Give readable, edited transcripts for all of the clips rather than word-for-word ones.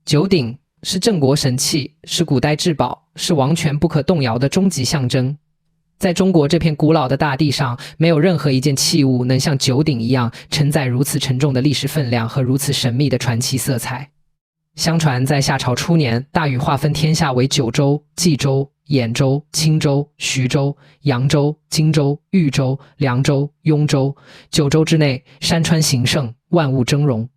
九鼎是镇国神器，是古代至宝，是王权不可动摇的终极象征。在中国这片古老的大地上，没有任何一件器物能像九鼎一样承载如此沉重的历史分量和如此神秘的传奇色彩。相传在夏朝初年，大禹划分天下为九州：冀州、兖州、青州、徐州、扬州、荆州、豫州、凉州、雍州。九州之内，山川形胜，万物峥嵘。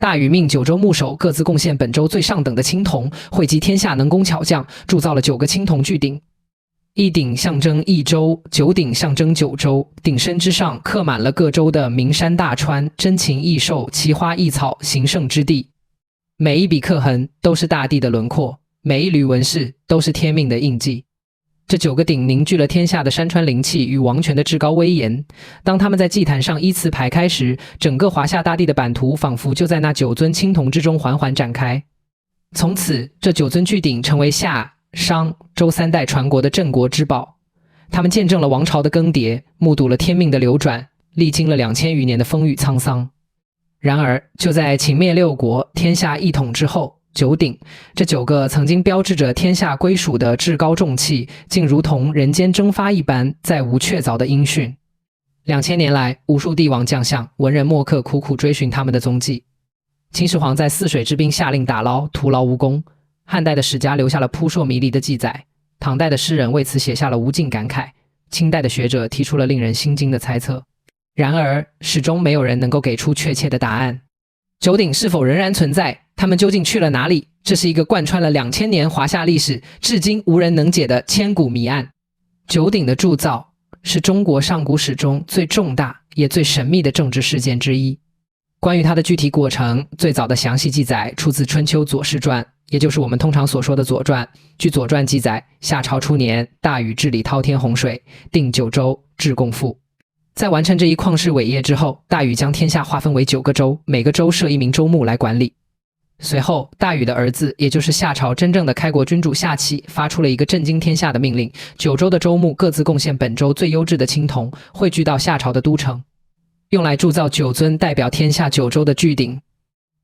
大禹命九州牧首各自贡献本州最上等的青铜，汇集天下能工巧匠，铸造了9个青铜巨鼎。一鼎象征一州，九鼎象征九州。鼎身之上刻满了各州的名山大川、珍禽异兽、奇花异草、形胜之地。每一笔刻痕都是大地的轮廓，每一缕纹饰都是天命的印记。这9个鼎凝聚了天下的山川灵气与王权的至高威严。当他们在祭坛上依次排开时，整个华夏大地的版图仿佛就在那9尊青铜之中缓缓展开。从此，这9尊巨鼎成为夏、商、周3代传国的镇国之宝。他们见证了王朝的更迭，目睹了天命的流转，历经了2000余年的风雨沧桑。然而，就在秦灭6国、天下一统之后，九鼎这9个曾经标志着天下归属的至高重器，竟如同人间蒸发一般，再无确凿的音讯。2000年来，无数帝王将相、文人墨客苦苦追寻他们的踪迹。秦始皇在泗水之滨下令打捞，徒劳无功。汉代的史家留下了扑朔迷离的记载，唐代的诗人为此写下了无尽感慨，清代的学者提出了令人心惊的猜测。然而，始终没有人能够给出确切的答案。九鼎是否仍然存在？他们究竟去了哪里？这是一个贯穿了2000年华夏历史，至今无人能解的千古谜案。九鼎的铸造是中国上古史中最重大也最神秘的政治事件之一。关于它的具体过程，最早的详细记载出自《春秋左氏传》，也就是我们通常所说的《左传》。据《左传》记载，夏朝初年，大禹治理滔天洪水，定九州，治共赋。在完成这一旷世伟业之后，大禹将天下划分为9个州，每个州设一名州牧来管理。随后，大禹的儿子，也就是夏朝真正的开国君主夏启，发出了一个震惊天下的命令：9州的州牧各自贡献本州最优质的青铜，汇聚到夏朝的都城，用来铸造9尊代表天下9州的巨鼎。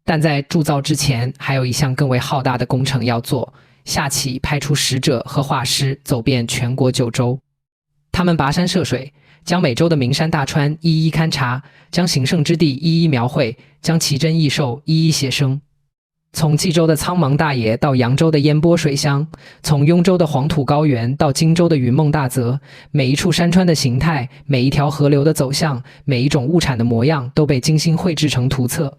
但在铸造之前，还有一项更为浩大的工程要做。夏启派出使者和画师走遍全国9州，他们跋山涉水，将每州的名山大川一一勘察，将形胜之地一一描绘，将奇珍异兽一一写生。从冀州的苍茫大野到扬州的烟波水乡，从雍州的黄土高原到荆州的云梦大泽，每一处山川的形态，每一条河流的走向，每一种物产的模样，都被精心绘制成图册。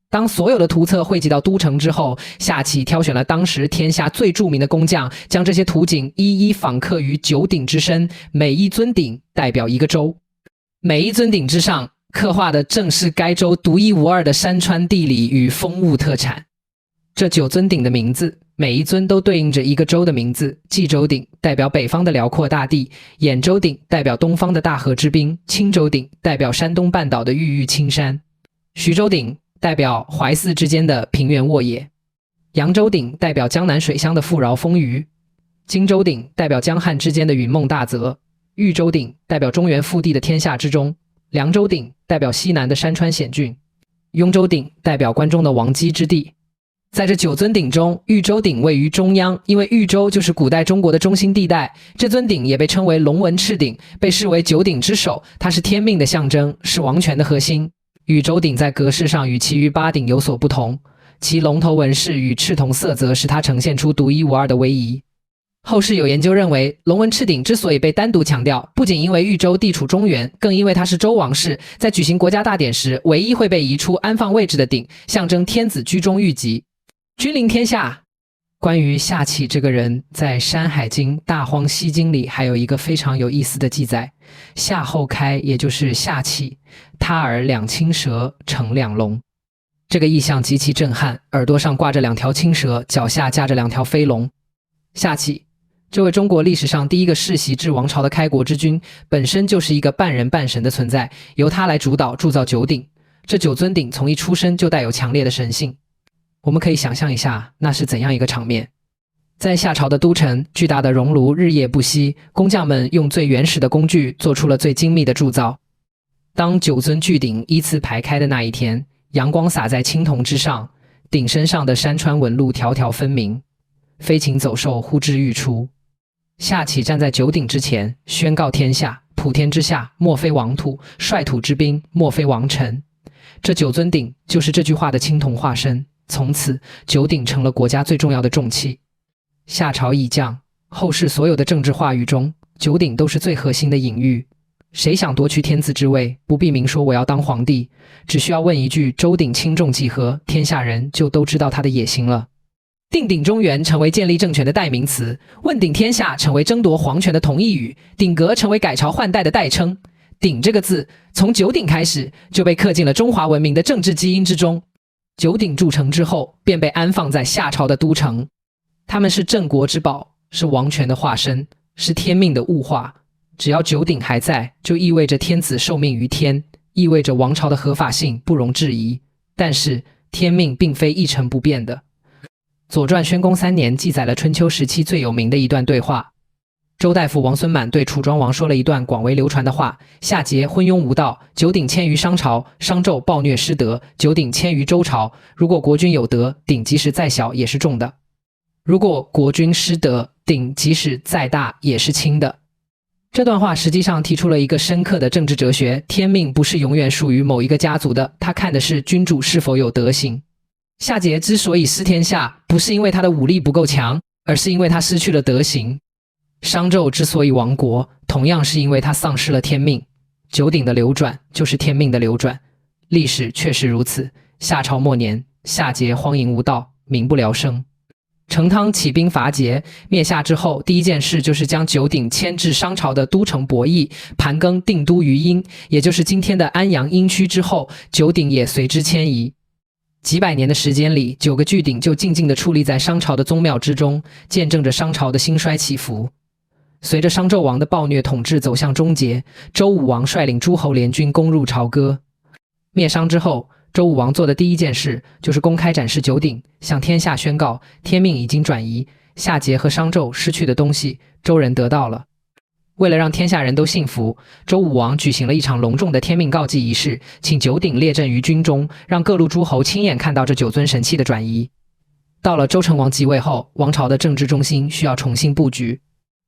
当所有的图册汇集到都城之后，夏启挑选了当时天下最著名的工匠，将这些图景一一仿刻于9鼎之身，每一尊鼎代表一个州，每一尊鼎之上刻画的正是该州独一无二的山川地理与风物特产。这9尊鼎的名字，每一尊都对应着一个州的名字。冀州鼎代表北方的辽阔大地，兖州鼎代表东方的大河之滨，青州鼎代表山东半岛的郁郁青山，徐州鼎代表淮泗之间的平原沃野，扬州鼎代表江南水乡的富饶丰腴，荆州鼎代表江汉之间的云梦大泽，豫州鼎代表中原腹地的天下之中，凉州鼎代表西南的山川险峻，雍州鼎代表关中的王畿之地。在这9尊鼎中，豫州鼎位于中央，因为豫州就是古代中国的中心地带。这尊鼎也被称为龙纹赤鼎，被视为9鼎之首，它是天命的象征，是王权的核心。豫州鼎在格式上与其余8鼎有所不同，其龙头纹饰与赤铜色泽使它呈现出独一无二的威仪。后世有研究认为，龙纹赤鼎之所以被单独强调，不仅因为豫州地处中原，更因为它是周王室在举行国家大典时唯一会被移出安放位置的鼎，象征天子居中御疾，君临天下。关于夏启这个人，在《山海经·大荒西经》里还有一个非常有意思的记载：夏后开，也就是夏启，他耳2青蛇，成2龙。这个意象极其震撼，耳朵上挂着2条青蛇，脚下架着2条飞龙。夏启这位中国历史上第一个世袭制王朝的开国之君，本身就是一个半人半神的存在，由他来主导铸造9鼎。这9尊鼎从一出生就带有强烈的神性。我们可以想象一下，那是怎样一个场面。在夏朝的都城，巨大的熔炉日夜不息，工匠们用最原始的工具做出了最精密的铸造。当9尊巨鼎依次排开的那一天，阳光洒在青铜之上，顶身上的山川纹路条条分明，飞禽走兽呼之欲出。夏启站在九鼎之前，宣告天下：普天之下，莫非王土；率土之滨，莫非王臣。这九尊鼎就是这句话的青铜化身，从此九鼎成了国家最重要的重器。夏朝已降，后世所有的政治话语中，九鼎都是最核心的隐喻。谁想夺取天子之位，不必明说我要当皇帝，只需要问一句周鼎轻重几何，天下人就都知道他的野心了。定鼎中原成为建立政权的代名词，问鼎天下成为争夺皇权的同义语，鼎革成为改朝换代的代称。鼎这个字从九鼎开始就被刻进了中华文明的政治基因之中。九鼎筑成之后，便被安放在夏朝的都城。他们是镇国之宝，是王权的化身，是天命的物化。只要九鼎还在，就意味着天子受命于天，意味着王朝的合法性不容置疑。但是天命并非一成不变的。左传宣公3年记载了春秋时期最有名的一段对话。周大夫王孙满对楚庄王说了一段广为流传的话：夏桀昏庸无道，九鼎迁于商朝；商纣暴虐失德，九鼎迁于周朝。如果国君有德，鼎即使再小也是重的；如果国君失德，鼎即使再大也是轻的。这段话实际上提出了一个深刻的政治哲学：天命不是永远属于某一个家族的，他看的是君主是否有德行。夏桀之所以失天下，不是因为他的武力不够强，而是因为他失去了德行。商纣之所以亡国，同样是因为他丧失了天命。九鼎的流转就是天命的流转，历史确实如此。夏朝末年，夏桀荒淫无道，民不聊生。成汤起兵伐桀，灭夏之后，第一件事就是将九鼎迁至商朝的都城伯益，盘庚定都于殷，也就是今天的安阳殷区之后，九鼎也随之迁移。几百年的时间里，9个巨鼎就静静地矗立在商朝的宗庙之中，见证着商朝的兴衰起伏。随着商纣王的暴虐统治走向终结，周武王率领诸侯联军攻入朝歌。灭商之后，周武王做的第一件事就是公开展示九鼎，向天下宣告天命已经转移，夏桀和商纣失去的东西，周人得到了。为了让天下人都信服，周武王举行了一场隆重的天命告祭仪式，请九鼎列阵于军中，让各路诸侯亲眼看到这9尊神器的转移。到了周成王即位后，王朝的政治中心需要重新布局。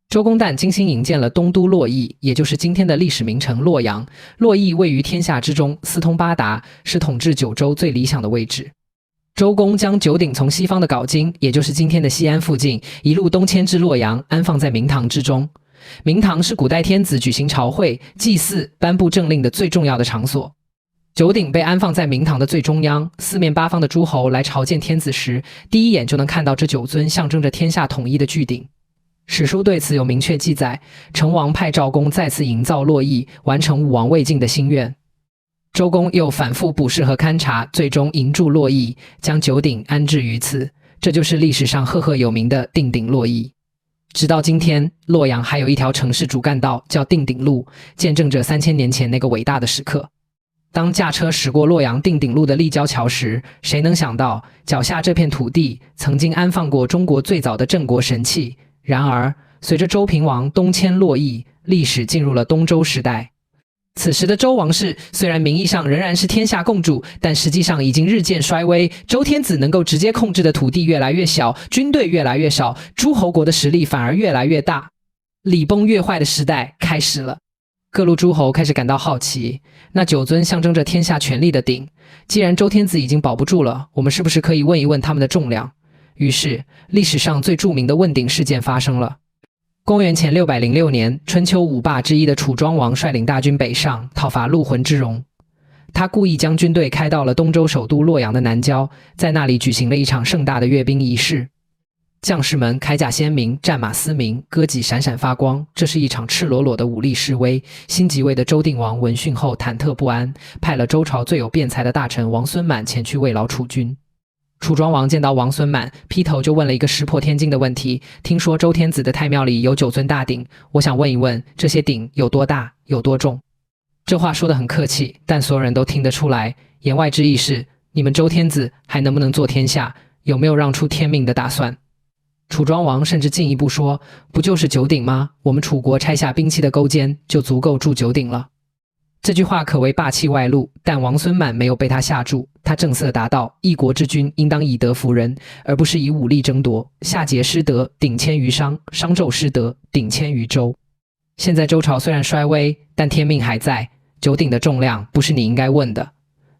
周公旦精心营建了东都洛邑，也就是今天的历史名城洛阳。洛邑位于天下之中，四通八达，是统治九州最理想的位置。周公将九鼎从西方的镐京，也就是今天的西安附近，一路东迁至洛阳，安放在明堂之中。明堂是古代天子举行朝会、祭祀、颁布政令的最重要的场所。九鼎被安放在明堂的最中央，四面八方的诸侯来朝见天子时，第一眼就能看到这9尊象征着天下统一的巨鼎。史书对此有明确记载，成王派赵公再次营造洛邑，完成武王未尽的心愿。周公又反复补事和勘察，最终营筑洛邑，将九鼎安置于此，这就是历史上赫赫有名的定鼎洛邑。直到今天，洛阳还有一条城市主干道叫定鼎路，见证着3000年前那个伟大的时刻。当驾车驶过洛阳定鼎路的立交桥时，谁能想到脚下这片土地曾经安放过中国最早的镇国神器。然而，随着周平王东迁洛邑，历史进入了东周时代。此时的周王室虽然名义上仍然是天下共主，但实际上已经日渐衰微。周天子能够直接控制的土地越来越小，军队越来越少，诸侯国的实力反而越来越大。礼崩乐坏的时代开始了。各路诸侯开始感到好奇，那9尊象征着天下权力的鼎，既然周天子已经保不住了，我们是不是可以问一问他们的重量？于是，历史上最著名的问鼎事件发生了。公元前606年，春秋5霸之一的楚庄王率领大军北上，讨伐陆浑之戎。他故意将军队开到了东周首都洛阳的南郊，在那里举行了一场盛大的阅兵仪式。将士们铠甲鲜明，战马嘶鸣，戈戟闪闪发光，这是一场赤裸裸的武力示威。新即位的周定王闻讯后忐忑不安，派了周朝最有辩才的大臣王孙满前去慰劳楚军。楚庄王见到王孙满，劈头就问了一个石破天惊的问题：听说周天子的太庙里有9尊大鼎，我想问一问，这些鼎有多大，有多重？这话说得很客气，但所有人都听得出来，言外之意是，你们周天子还能不能做天下，有没有让出天命的打算？楚庄王甚至进一步说，不就是9鼎吗？我们楚国拆下兵器的钩尖，就足够铸9鼎了。这句话可谓霸气外露，但王孙满没有被他吓住，他正色答道：一国之君应当以德服人，而不是以武力争夺。夏桀失德，鼎迁于商；商纣失德，鼎迁于周。现在周朝虽然衰微，但天命还在，九鼎的重量不是你应该问的。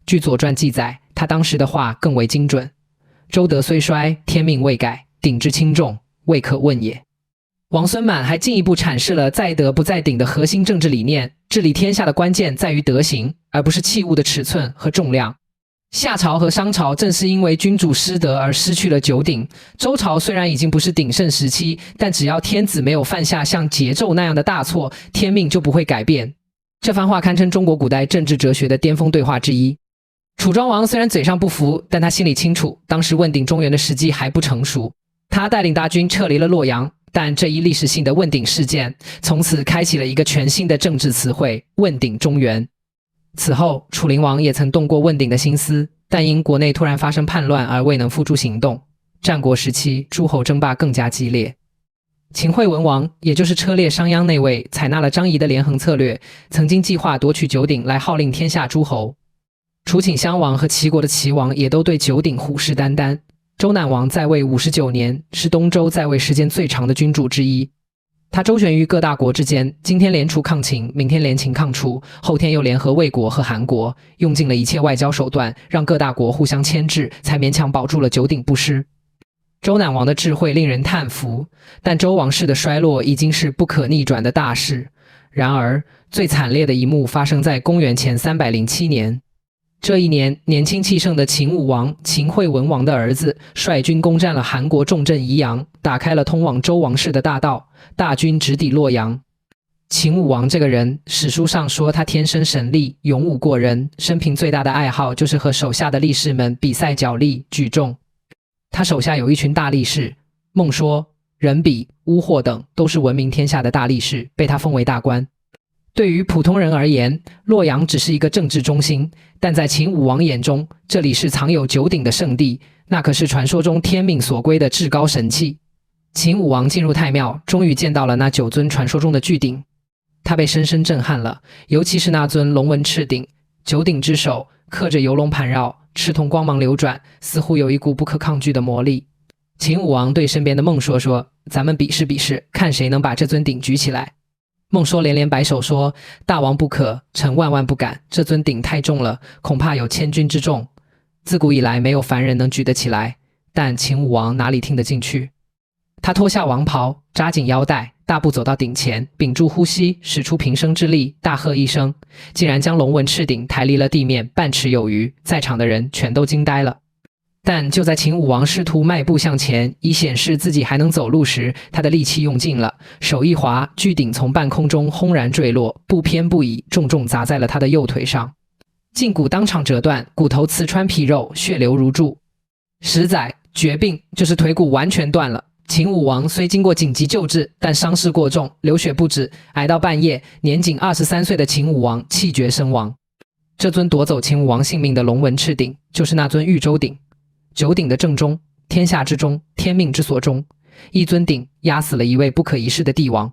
据《左传》记载，他当时的话更为精准：周德虽衰，天命未改，鼎之轻重，未可问也。王孙满还进一步阐释了在德不在鼎的核心政治理念，治理天下的关键在于德行，而不是器物的尺寸和重量。夏朝和商朝正是因为君主失德而失去了九鼎，周朝虽然已经不是鼎盛时期，但只要天子没有犯下像桀纣那样的大错，天命就不会改变。这番话堪称中国古代政治哲学的巅峰对话之一。楚庄王虽然嘴上不服，但他心里清楚，当时问鼎中原的时机还不成熟。他带领大军撤离了洛阳，但这一历史性的问鼎事件从此开启了一个全新的政治词汇——问鼎中原。此后，楚灵王也曾动过问鼎的心思，但因国内突然发生叛乱而未能付诸行动。战国时期，诸侯争霸更加激烈。秦惠文王，也就是车裂商鞅那位，采纳了张仪的连横策略，曾经计划夺取九鼎来号令天下诸侯。楚顷襄王和齐国的齐王也都对九鼎虎视眈眈。周赧王在位59年，是东周在位时间最长的君主之一。他周旋于各大国之间，今天联楚抗秦，明天联秦抗楚，后天又联合魏国和韩国，用尽了一切外交手段，让各大国互相牵制，才勉强保住了九鼎不失。周赧王的智慧令人叹服，但周王室的衰落已经是不可逆转的大事。然而，最惨烈的一幕发生在公元前307年。这一年，年轻气盛的秦武王秦惠文王的儿子率军攻占了韩国重镇宜阳，打开了通往周王室的大道，大军直抵洛阳。秦武王这个人，史书上说他天生神力，勇武过人，生平最大的爱好就是和手下的力士们比赛角力举重。他手下有一群大力士，孟说、任比、乌霍等都是闻名天下的大力士，被他封为大官。对于普通人而言，洛阳只是一个政治中心，但在秦武王眼中，这里是藏有九鼎的圣地，那可是传说中天命所归的至高神器。秦武王进入太庙，终于见到了那9尊传说中的巨鼎，他被深深震撼了，尤其是那尊龙纹赤鼎，九鼎之首刻着游龙盘绕，赤铜光芒流转，似乎有一股不可抗拒的魔力。秦武王对身边的孟说说：“咱们比试比试，看谁能把这尊鼎举起来。”孟说连连摆手说：“大王不可，臣万万不敢，这尊鼎太重了，恐怕有千钧之重。自古以来没有凡人能举得起来。”但秦武王哪里听得进去？他脱下王袍，扎紧腰带，大步走到鼎前，屏住呼吸，使出平生之力，大喝一声，竟然将龙纹赤鼎抬离了地面半尺有余，在场的人全都惊呆了。但就在秦武王试图迈步向前，以显示自己还能走路时，他的力气用尽了，手一滑，巨鼎从半空中轰然坠落，不偏不倚，重重砸在了他的右腿上，胫骨当场折断，骨头刺穿皮肉，血流如注。实载绝病，就是腿骨完全断了。秦武王虽经过紧急救治，但伤势过重，流血不止，挨到半夜，年仅23岁的秦武王气绝身亡。这尊夺走秦武王性命的龙纹赤鼎，就是那尊玉州鼎。九鼎的正中，天下之中，天命之所中，一尊鼎压死了一位不可一世的帝王。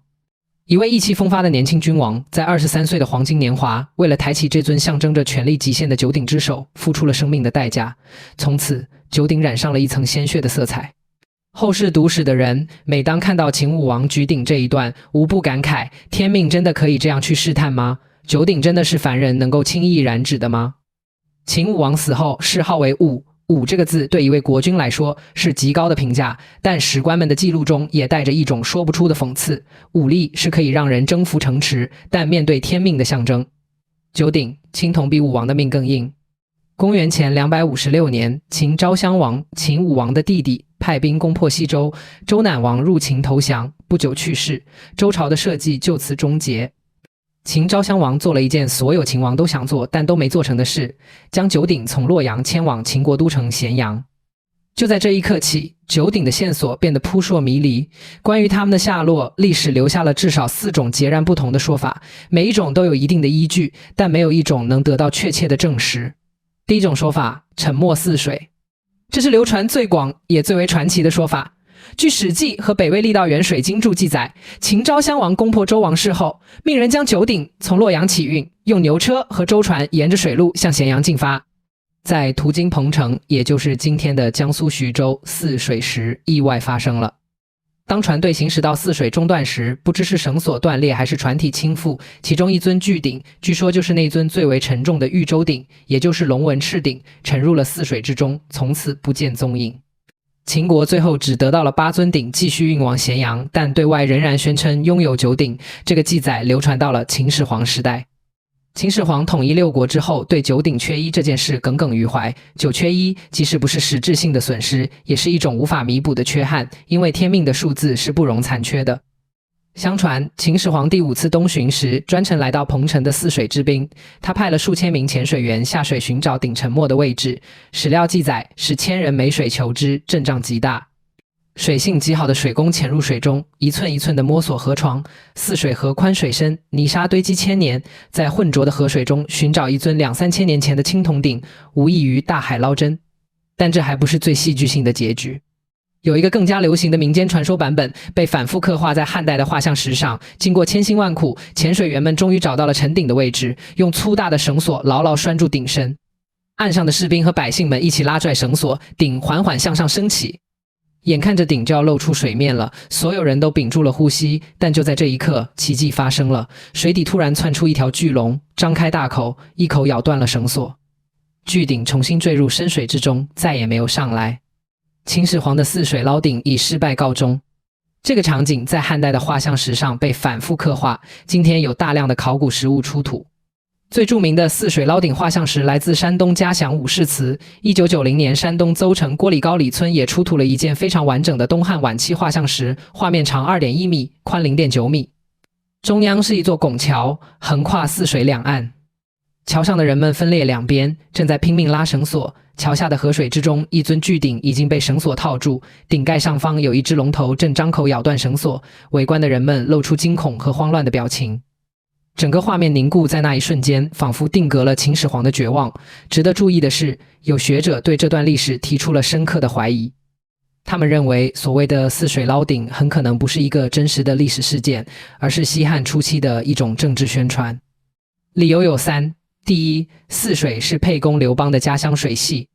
一位意气风发的年轻君王，在23岁的黄金年华，为了抬起这尊象征着权力极限的九鼎之首，付出了生命的代价。从此，九鼎染上了一层鲜血的色彩。后世读史的人，每当看到秦武王举鼎这一段，无不感慨：天命真的可以这样去试探吗？九鼎真的是凡人能够轻易染指的吗？秦武王死后，谥号为武。武这个字对一位国君来说是极高的评价，但史官们的记录中也带着一种说不出的讽刺。武力是可以让人征服城池，但面对天命的象征。九鼎，青铜比武王的命更硬。公元前256年，秦昭襄王秦武王的弟弟派兵攻破西周，周赧王入秦投降，不久去世，周朝的社稷就此终结。秦昭襄王做了一件所有秦王都想做但都没做成的事，将九鼎从洛阳迁往秦国都城咸阳。就在这一刻起，九鼎的线索变得扑朔迷离，关于他们的下落，历史留下了至少4种截然不同的说法，每一种都有一定的依据，但没有一种能得到确切的证实。第一种说法，沉没似水，这是流传最广也最为传奇的说法。据《史记》和北魏郦道元水经注记载，秦昭襄王攻破周王室后，命人将酒鼎从洛阳起运，用牛车和舟船沿着水路向咸阳进发。在途经彭城，也就是今天的江苏徐州泗水时，意外发生了。当船队行驶到泗水中段时，不知是绳索断裂还是船体倾覆，其中一尊巨鼎，据说就是那尊最为沉重的玉州鼎，也就是龙纹赤鼎，沉入了泗水之中，从此不见踪影。秦国最后只得到了8尊鼎继续运往咸阳，但对外仍然宣称拥有9鼎。这个记载流传到了秦始皇时代。秦始皇统一6国之后，对9鼎缺一这件事耿耿于怀。9缺1即使不是实质性的损失，也是一种无法弥补的缺憾，因为天命的数字是不容残缺的。相传秦始皇第5次东巡时，专程来到彭城的泗水之滨，他派了数千名潜水员下水寻找鼎沉没的位置。史料记载是1000人每水求之，阵仗极大。水性极好的水工潜入水中，一寸一寸地摸索河床。泗水河宽水深，泥沙堆积千年，在浑浊的河水中寻找一尊2-3千年前的青铜鼎，无异于大海捞针。但这还不是最戏剧性的结局。有一个更加流行的民间传说版本，被反复刻画在汉代的画像石上。经过千辛万苦，潜水员们终于找到了沉鼎的位置，用粗大的绳索牢牢拴住鼎身。岸上的士兵和百姓们一起拉拽绳索，鼎缓缓向上升起。眼看着鼎就要露出水面了，所有人都屏住了呼吸，但就在这一刻，奇迹发生了。水底突然窜出一条巨龙，张开大口，一口咬断了绳索。巨鼎重新坠入深水之中，再也没有上来。秦始皇的泗水捞鼎以失败告终。这个场景在汉代的画像石上被反复刻画，今天有大量的考古实物出土。最著名的泗水捞鼎画像石来自山东嘉祥武士祠。1990年，山东邹城郭里高里村也出土了一件非常完整的东汉晚期画像石，画面长2.1米，宽0.9米。中央是一座拱桥，横跨泗水两岸。桥上的人们分列两边，正在拼命拉绳索。桥下的河水之中，一尊巨鼎已经被绳索套住，鼎盖上方有一只龙头正张口咬断绳索。围观的人们露出惊恐和慌乱的表情。整个画面凝固在那一瞬间，仿佛定格了秦始皇的绝望。值得注意的是，有学者对这段历史提出了深刻的怀疑。他们认为，所谓的泗水捞鼎很可能不是一个真实的历史事件，而是西汉初期的一种政治宣传。理由有3：第一，泗水是沛公刘邦的家乡水系，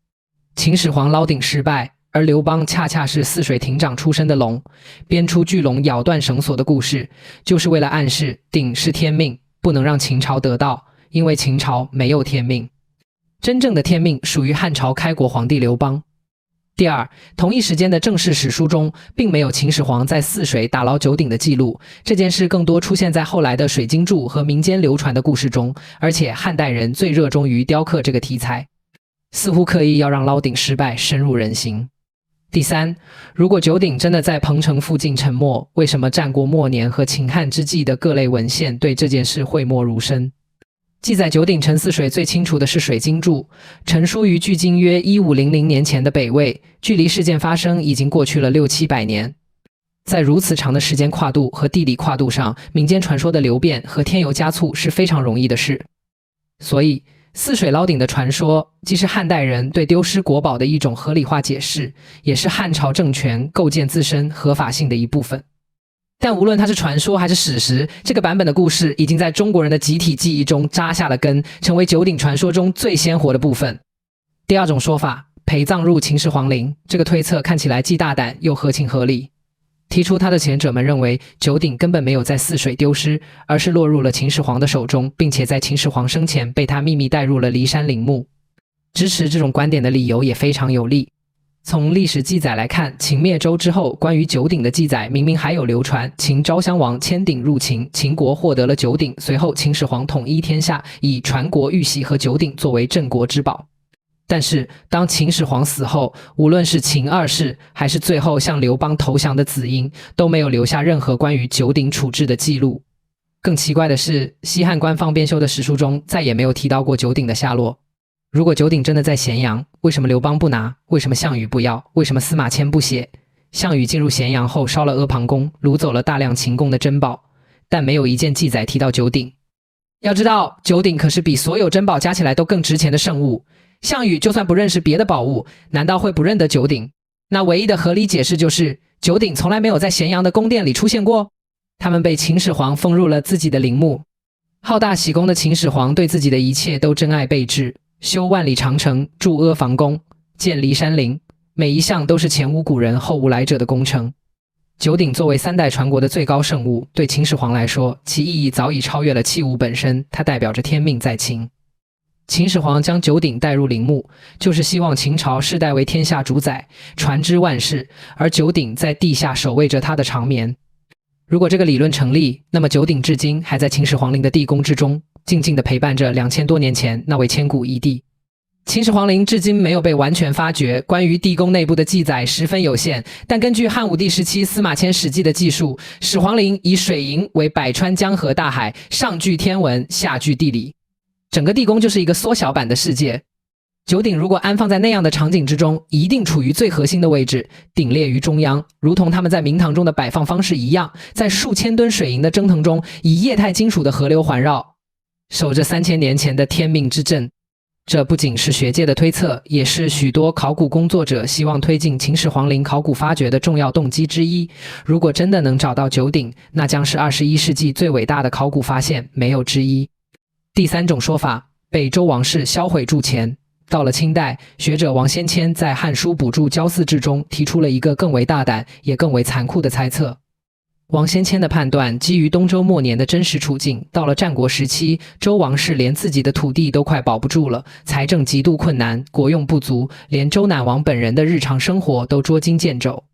秦始皇捞鼎失败，而刘邦恰恰是泗水亭长出身的龙，编出巨龙咬断绳索的故事，就是为了暗示鼎是天命，不能让秦朝得到，因为秦朝没有天命。真正的天命属于汉朝开国皇帝刘邦。第二，同一时间的正史史书中，并没有秦始皇在泗水打捞9鼎的记录，这件事更多出现在后来的水经注和民间流传的故事中，而且汉代人最热衷于雕刻这个题材，似乎刻意要让捞鼎失败深入人心。第三，如果9鼎真的在彭城附近沉没，为什么战国末年和秦汉之际的各类文献对这件事讳莫如深？记载9鼎沉泗水最清楚的是水经注，成书于距今约1500年前的北魏，距离事件发生已经过去了600-700年。在如此长的时间跨度和地理跨度上，民间传说的流变和添油加醋是非常容易的事。所以泗水捞鼎的传说既是汉代人对丢失国宝的一种合理化解释，也是汉朝政权构建自身合法性的一部分。但无论它是传说还是史实，这个版本的故事已经在中国人的集体记忆中扎下了根，成为9鼎传说中最鲜活的部分。第二种说法，陪葬入秦始皇陵，这个推测看起来既大胆又合情合理。提出它的前者们认为9鼎根本没有在泗水丢失，而是落入了秦始皇的手中，并且在秦始皇生前被他秘密带入了骊山陵墓。支持这种观点的理由也非常有力。从历史记载来看，秦灭周之后，关于9鼎的记载明明还有流传，秦昭襄王迁鼎入秦，秦国获得了9鼎，随后秦始皇统一天下，以传国玉玺和9鼎作为镇国之宝。但是当秦始皇死后，无论是秦二世还是最后向刘邦投降的子婴，都没有留下任何关于9鼎处置的记录。更奇怪的是，西汉官方编修的史书中再也没有提到过9鼎的下落。如果9鼎真的在咸阳，为什么刘邦不拿？为什么项羽不要？为什么司马迁不写？项羽进入咸阳后烧了阿房宫，掳走了大量秦宫的珍宝，但没有一件记载提到9鼎。要知道，9鼎可是比所有珍宝加起来都更值钱的圣物。项羽就算不认识别的宝物，难道会不认得9鼎？那唯一的合理解释就是九鼎从来没有在咸阳的宫殿里出现过，他们被秦始皇封入了自己的陵墓。好大喜功的秦始皇对自己的一切都珍爱备至，修万里长城，筑阿房宫，建骊山陵，每一项都是前无古人后无来者的工程。九鼎作为三代传国的最高圣物，对秦始皇来说，其意义早已超越了器物本身，它代表着天命在秦。秦始皇将九鼎带入陵墓，就是希望秦朝世代为天下主宰，传之万世，而九鼎在地下守卫着他的长眠。如果这个理论成立，那么九鼎至今还在秦始皇陵的地宫之中，静静地陪伴着2000多年前那位千古一帝。秦始皇陵至今没有被完全发掘，关于地宫内部的记载十分有限，但根据汉武帝时期司马迁史记的记述，始皇陵以水营为百川江河大海，上具天文，下具地理，整个地宫就是一个缩小版的世界。九鼎如果安放在那样的场景之中，一定处于最核心的位置，鼎列于中央，如同他们在明堂中的摆放方式一样，在数千吨水银的蒸腾中，以液态金属的河流环绕，守着3000年前的天命之阵。这不仅是学界的推测，也是许多考古工作者希望推进秦始皇陵考古发掘的重要动机之一。如果真的能找到九鼎，那将是21世纪最伟大的考古发现，没有之一。第三种说法，被周王室销毁铸钱。到了清代，学者王先谦在《汉书补注焦祀志》中提出了一个更为大胆也更为残酷的猜测。王先谦的判断基于东周末年的真实处境，到了战国时期，周王室连自己的土地都快保不住了，财政极度困难，国用不足，连周赧王本人的日常生活都捉襟见肘。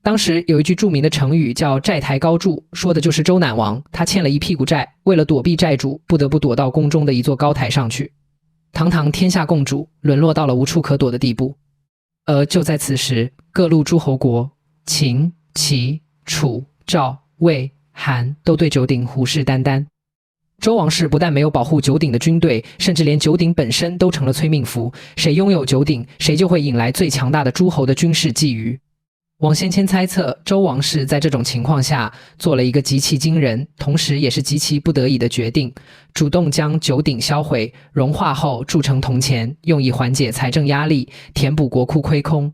当时有一句著名的成语叫债台高筑，说的就是周赧王，他欠了一屁股债，为了躲避债主，不得不躲到宫中的一座高台上去。堂堂天下共主，沦落到了无处可躲的地步。而就在此时，各路诸侯国秦、齐、楚、赵、魏、韩都对九鼎虎视眈眈。周王室不但没有保护九鼎的军队，甚至连九鼎本身都成了催命符，谁拥有九鼎，谁就会引来最强大的诸侯的军事觊觎。王先谦猜测，周王室在这种情况下做了一个极其惊人，同时也是极其不得已的决定，主动将九鼎销毁，融化后铸成铜钱，用以缓解财政压力，填补国库亏空。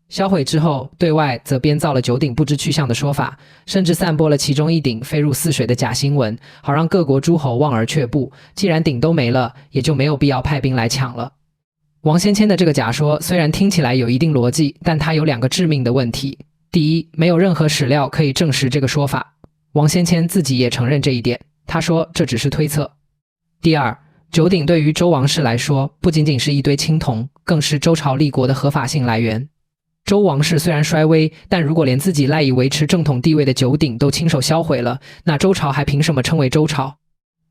销毁之后，对外则编造了九鼎不知去向的说法，甚至散播了其中一鼎飞入泗水的假新闻，好让各国诸侯望而却步。既然鼎都没了，也就没有必要派兵来抢了。王先谦的这个假说虽然听起来有一定逻辑，但它有2个致命的问题。第一，没有任何史料可以证实这个说法，王先谦自己也承认这一点，他说这只是推测。第二，九鼎对于周王室来说，不仅仅是一堆青铜，更是周朝立国的合法性来源。周王室虽然衰微，但如果连自己赖以维持正统地位的九鼎都亲手销毁了，那周朝还凭什么称为周朝？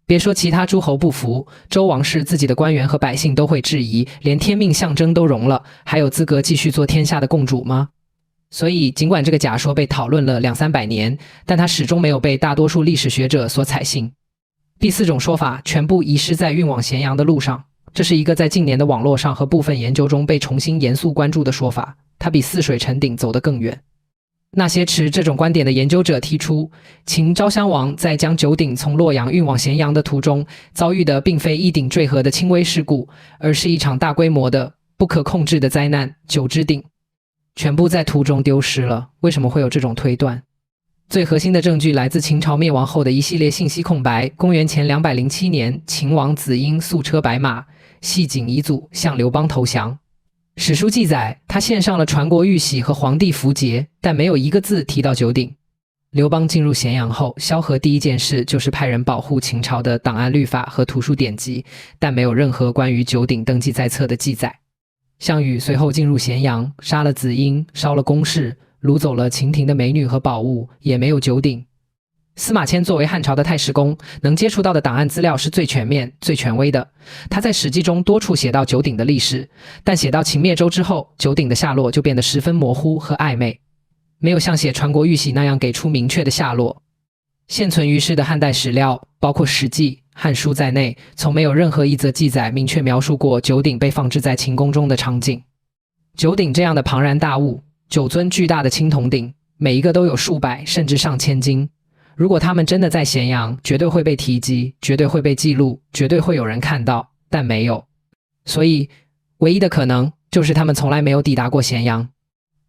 别说其他诸侯不服，周王室自己的官员和百姓都会质疑，连天命象征都融了，还有资格继续做天下的共主吗？所以尽管这个假说被讨论了200-300年，但它始终没有被大多数历史学者所采信。第4种说法全部遗失在运往咸阳的路上，这是一个在近年的网络上和部分研究中被重新严肃关注的说法，它比泗水沉鼎走得更远。那些持这种观点的研究者提出，秦昭襄王在将九鼎从洛阳运往咸阳的途中，遭遇的并非一鼎坠河的轻微事故，而是一场大规模的、不可控制的灾难，九只鼎全部在途中丢失了。为什么会有这种推断？最核心的证据来自秦朝灭亡后的一系列信息空白。公元前207年，秦王子婴素车白马，系颈遗祖，向刘邦投降。史书记载，他献上了传国玉玺和皇帝符节，但没有一个字提到九鼎。刘邦进入咸阳后，萧何第一件事就是派人保护秦朝的档案律法和图书典籍，但没有任何关于九鼎登记在册的记载。项羽随后进入咸阳，杀了子婴，烧了宫室，掳走了秦庭的美女和宝物，也没有九鼎。司马迁作为汉朝的太史公，能接触到的档案资料是最全面、最权威的。他在《史记》中多处写到九鼎的历史，但写到秦灭周之后，九鼎的下落就变得十分模糊和暧昧，没有像写传国玉玺那样给出明确的下落。现存于世的汉代史料，包括《史记》、《汉书》在内，从没有任何一则记载明确描述过九鼎被放置在秦宫中的场景。九鼎这样的庞然大物，9尊巨大的青铜鼎，每一个都有数百甚至上千斤。如果他们真的在咸阳，绝对会被提及，绝对会被记录，绝对会有人看到，但没有。所以，唯一的可能就是他们从来没有抵达过咸阳。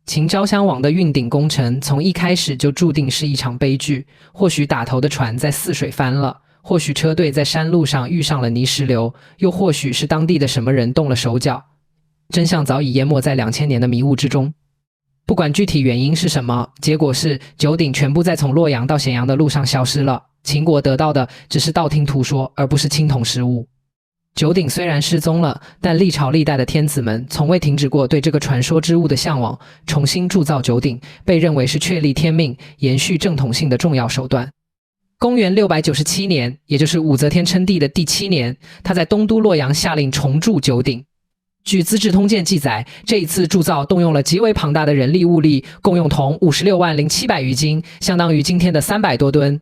秦昭襄王的运鼎工程从一开始就注定是一场悲剧，或许打头的船在泗水翻了，或许车队在山路上遇上了泥石流，又或许是当地的什么人动了手脚。真相早已淹没在2000年的迷雾之中。不管具体原因是什么，结果是九鼎全部在从洛阳到咸阳的路上消失了，秦国得到的只是道听途说，而不是青铜实物。九鼎虽然失踪了，但历朝历代的天子们从未停止过对这个传说之物的向往，重新铸造九鼎被认为是确立天命、延续正统性的重要手段。公元697年，也就是武则天称帝的第7年，他在东都洛阳下令重铸九鼎。据《资治通鉴》记载，这一次铸造动用了极为庞大的人力物力，共用铜560700余斤，相当于今天的300多吨。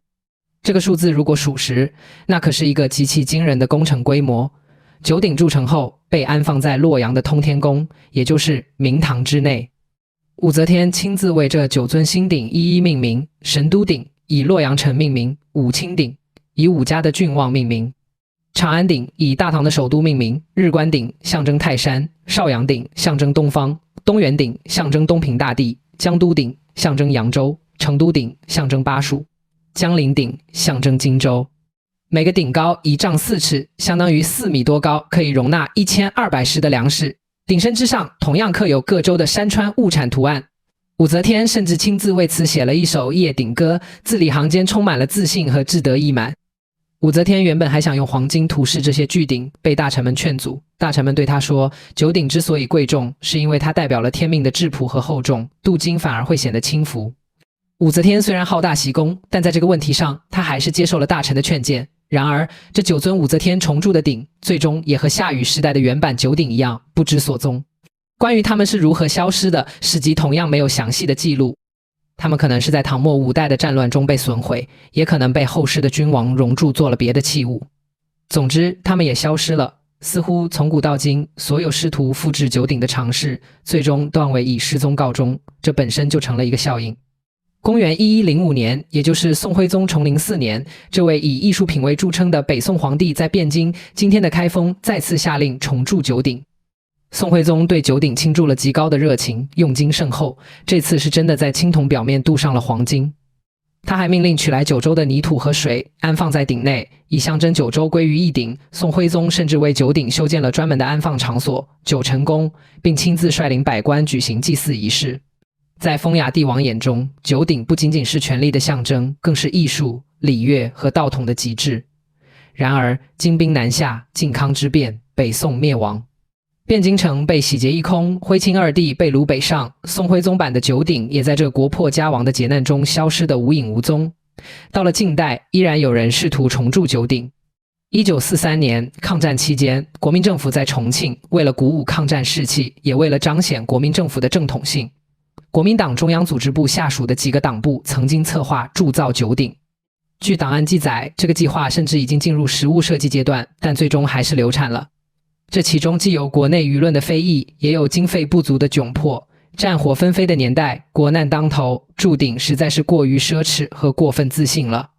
这个数字如果属实，那可是一个极其惊人的工程规模。九鼎铸成后，被安放在洛阳的通天宫，也就是明堂之内。武则天亲自为这9尊新鼎一一命名，神都鼎以洛阳城命名，武清鼎以武家的郡望命名，长安鼎以大唐的首都命名，日关鼎象征泰山，邵阳鼎象征东方，东园鼎象征东平大地，江都鼎象征扬州，成都鼎象征巴蜀，江陵鼎象征荆州。每个鼎高1丈4尺，相当于4米多高，可以容纳1200石的粮食。鼎身之上同样刻有各州的山川物产图案。武则天甚至亲自为此写了一首《夜鼎歌》，字里行间充满了自信和志得意满。武则天原本还想用黄金涂饰这些巨鼎，被大臣们劝阻。大臣们对她说，九鼎之所以贵重，是因为它代表了天命的质朴和厚重，镀金反而会显得轻浮。武则天虽然好大喜功，但在这个问题上，她还是接受了大臣的劝谏。然而，这9尊武则天重铸的鼎，最终也和夏禹时代的原版九鼎一样，不知所踪。关于他们是如何消失的，史籍同样没有详细的记录。他们可能是在唐末5代的战乱中被损毁，也可能被后世的君王熔铸做了别的器物。总之，他们也消失了。似乎从古到今，所有试图复制九鼎的尝试，最终断为以失踪告终，这本身就成了一个效应。公元1105年，也就是宋徽宗崇宁4年，这位以艺术品为著称的北宋皇帝在汴京（今天的开封）再次下令重铸九鼎。宋徽宗对九鼎倾注了极高的热情，用金甚厚，这次是真的在青铜表面镀上了黄金。他还命令取来九州的泥土和水，安放在鼎内，以象征九州归于一鼎。宋徽宗甚至为九鼎修建了专门的安放场所——九成宫，并亲自率领百官举行祭祀仪式。在风雅帝王眼中，九鼎不仅仅是权力的象征，更是艺术、礼乐和道统的极致。然而，金兵南下，靖康之变，北宋灭亡，汴京城被洗劫一空，徽钦二帝被掳北上，宋徽宗版的九鼎也在这国破家亡的劫难中消失得无影无踪。到了近代，依然有人试图重铸九鼎。1943年，抗战期间，国民政府在重庆为了鼓舞抗战士气，也为了彰显国民政府的正统性，国民党中央组织部下属的几个党部曾经策划铸造九鼎。据档案记载，这个计划甚至已经进入实物设计阶段，但最终还是流产了。这其中既有国内舆论的非议，也有经费不足的窘迫。战火纷飞的年代，国难当头，铸鼎实在是过于奢侈和过分自信了。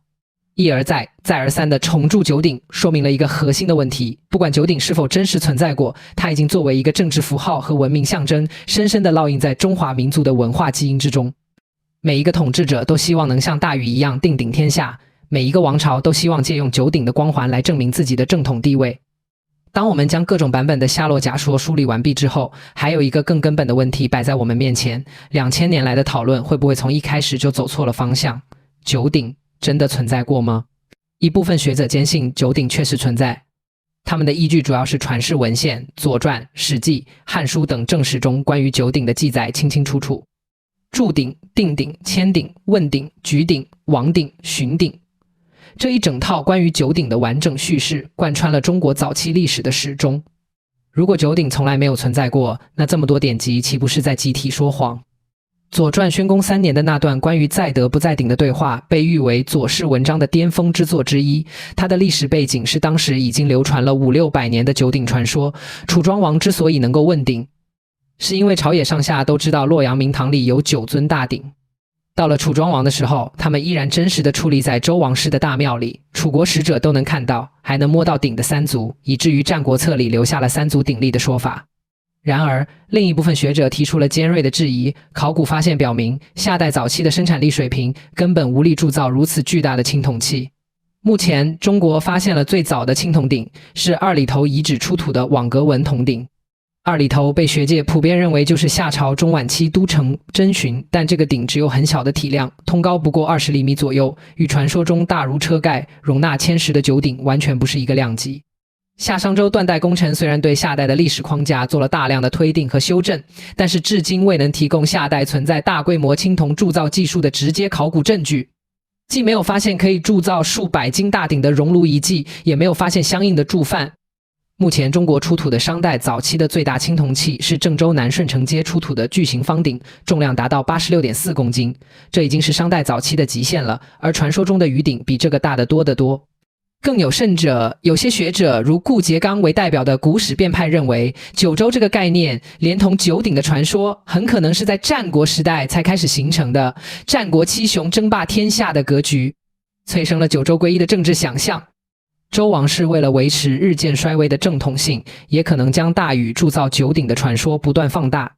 一而再再而三的重铸九鼎，说明了一个核心的问题：不管九鼎是否真实存在过，它已经作为一个政治符号和文明象征，深深地烙印在中华民族的文化基因之中。每一个统治者都希望能像大禹一样定鼎天下，每一个王朝都希望借用九鼎的光环来证明自己的正统地位。当我们将各种版本的夏洛假说梳理完毕之后，还有一个更根本的问题摆在我们面前：2000年来的讨论会不会从一开始就走错了方向？九鼎真的存在过吗？一部分学者坚信九鼎确实存在，他们的依据主要是传世文献、左传、史记、汉书等正史中关于九鼎的记载清清楚楚。铸鼎、定鼎、迁鼎、问鼎、举鼎、王鼎、询鼎，这一整套关于九鼎的完整叙事贯穿了中国早期历史的始终。如果九鼎从来没有存在过，那这么多典籍岂不是在集体说谎？左传宣公3年的那段关于在德不在鼎的对话，被誉为左氏文章的巅峰之作之一。它的历史背景是当时已经流传了500-600年的九鼎传说。楚庄王之所以能够问鼎，是因为朝野上下都知道洛阳明堂里有9尊大鼎。到了楚庄王的时候，他们依然真实地矗立在周王室的大庙里，楚国使者都能看到，还能摸到鼎的三足，以至于《战国策》里留下了三足鼎立的说法。然而，另一部分学者提出了尖锐的质疑，考古发现表明，夏代早期的生产力水平根本无力铸造如此巨大的青铜器。目前，中国发现了最早的青铜鼎，是二里头遗址出土的网格纹铜鼎。二里头被学界普遍认为就是夏朝中晚期都城真巡，但这个鼎只有很小的体量，通高不过20厘米左右，与传说中大如车盖、容纳千石的九鼎完全不是一个量级。夏商周断代工程虽然对夏代的历史框架做了大量的推定和修正，但是至今未能提供夏代存在大规模青铜铸造技术的直接考古证据，既没有发现可以铸造数百斤大鼎的熔炉遗迹，也没有发现相应的铸范。目前中国出土的商代早期的最大青铜器是郑州南顺城街出土的巨型方鼎，重量达到86.4公斤，这已经是商代早期的极限了，而传说中的鱼鼎比这个大得多得多。更有甚者，有些学者如顾颉刚为代表的古史辨派认为，九州这个概念连同九鼎的传说很可能是在战国时代才开始形成的，战国七雄争霸天下的格局，催生了九州归一的政治想象。周王室为了维持日渐衰微的正统性，也可能将大禹铸造九鼎的传说不断放大。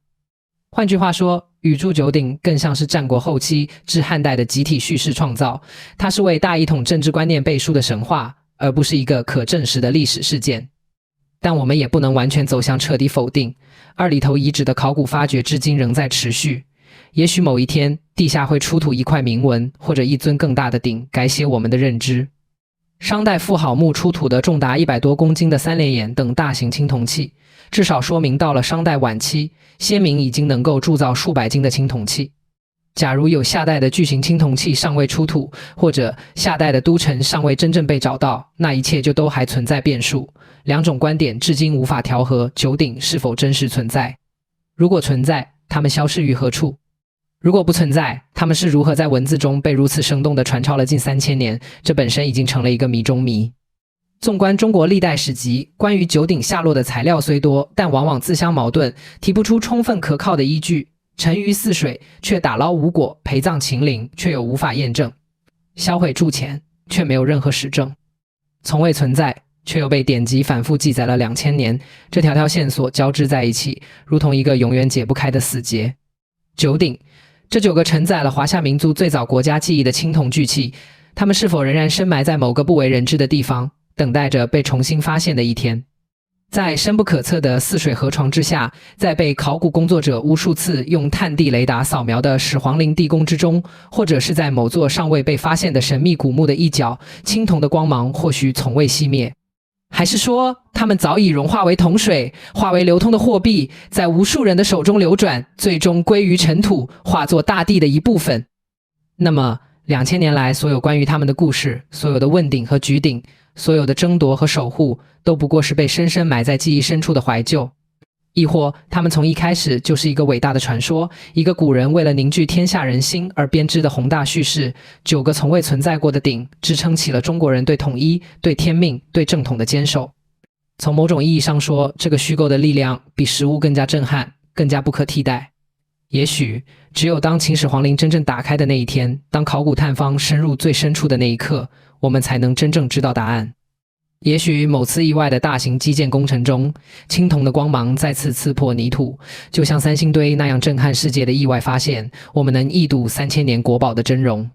换句话说，禹铸九鼎更像是战国后期至汉代的集体叙事创造，它是为大一统政治观念背书的神话，而不是一个可证实的历史事件。但我们也不能完全走向彻底否定，二里头遗址的考古发掘至今仍在持续，也许某一天地下会出土一块铭文或者一尊更大的鼎，改写我们的认知。商代妇好墓出土的重达100多公斤的三连眼等大型青铜器，至少说明到了商代晚期，先民已经能够铸造数百斤的青铜器。假如有夏代的巨型青铜器尚未出土，或者夏代的都城尚未真正被找到，那一切就都还存在变数。两种观点至今无法调和九鼎是否真实存在。如果存在，它们消失于何处？如果不存在，他们是如何在文字中被如此生动地传抄了近3000年？这本身已经成了一个谜中谜。纵观中国历代史籍，关于九鼎下落的材料虽多，但往往自相矛盾，提不出充分可靠的依据。沉鱼似水，却打捞无果；陪葬秦陵，却又无法验证；销毁铸钱，却没有任何实证；从未存在，却又被典籍反复记载了2000年。这条条线索交织在一起，如同一个永远解不开的死结。九鼎，这9个承载了华夏民族最早国家记忆的青铜巨器，它们是否仍然深埋在某个不为人知的地方，等待着被重新发现的一天？在深不可测的泗水河床之下，在被考古工作者无数次用探地雷达扫描的始皇陵地宫之中，或者是在某座尚未被发现的神秘古墓的一角，青铜的光芒或许从未熄灭。还是说，它们早已融化为铜水，化为流通的货币，在无数人的手中流转，最终归于尘土，化作大地的一部分？那么2000年来，所有关于他们的故事，所有的问鼎和举鼎，所有的争夺和守护，都不过是被深深埋在记忆深处的怀旧。亦或他们从一开始就是一个伟大的传说，一个古人为了凝聚天下人心而编织的宏大叙事，9个从未存在过的鼎，支撑起了中国人对统一、对天命、对正统的坚守。从某种意义上说，这个虚构的力量比实物更加震撼，更加不可替代。也许只有当秦始皇陵真正打开的那一天，当考古探方深入最深处的那一刻，我们才能真正知道答案。也许某次意外的大型基建工程中，青铜的光芒再次刺破泥土，就像三星堆那样震撼世界的意外发现，我们能一睹3000年国宝的真容。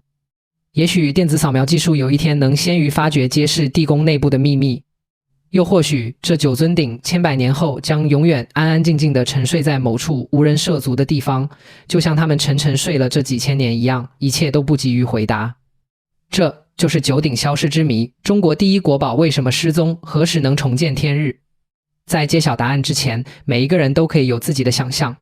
也许电子扫描技术有一天能先于发掘揭示地宫内部的秘密，又或许这9尊鼎千百年后将永远安安静静地沉睡在某处无人涉足的地方，就像他们沉沉睡了这几千年一样，一切都不急于回答。这就是九鼎消失之谜，中国第一国宝为什么失踪，何时能重见天日？在揭晓答案之前，每一个人都可以有自己的想象。